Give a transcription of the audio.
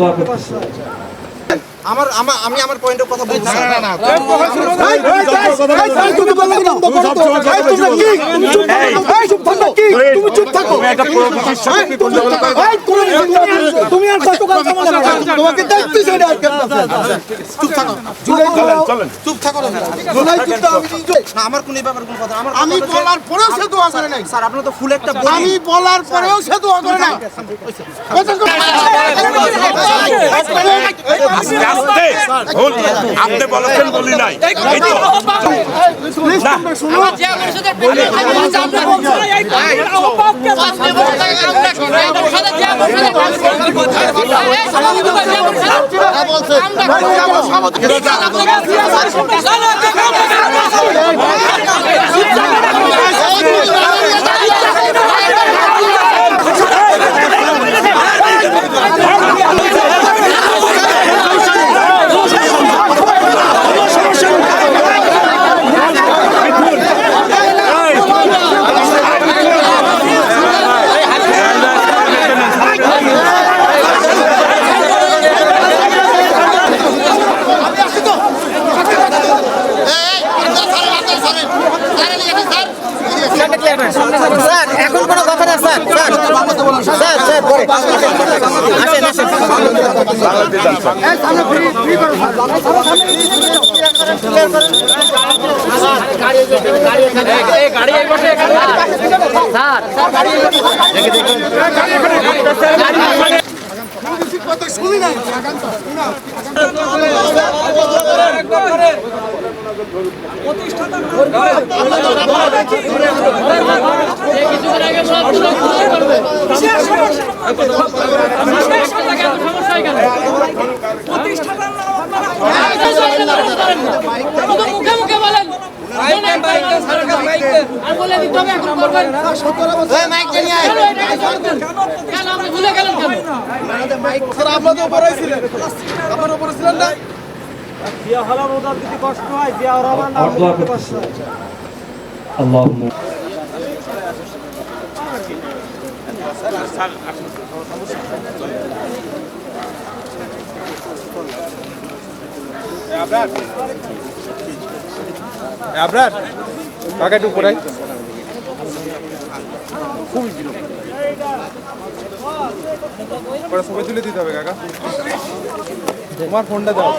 দোয়া করতেছি। আমি আমার পয়েন্টের কথা বলছি। আমার কোন ব্যাপার কোন কথা আমি বলার পরেও সে দোয়া করে নাই স্যার। আপনার তো ফুল একটা আমি বলার পরেও সে দোয়া করে নাই। আপনি বলেছেন বলি নাই স্যার এখন কোনো কথা না স্যার। স্যার স্যার পরে আসেন আসেন। শুনি না আপনার কাকা একটু পড়াই ছবি তুলে দিতে হবে কাকা। তোমার ফোনটা দাও।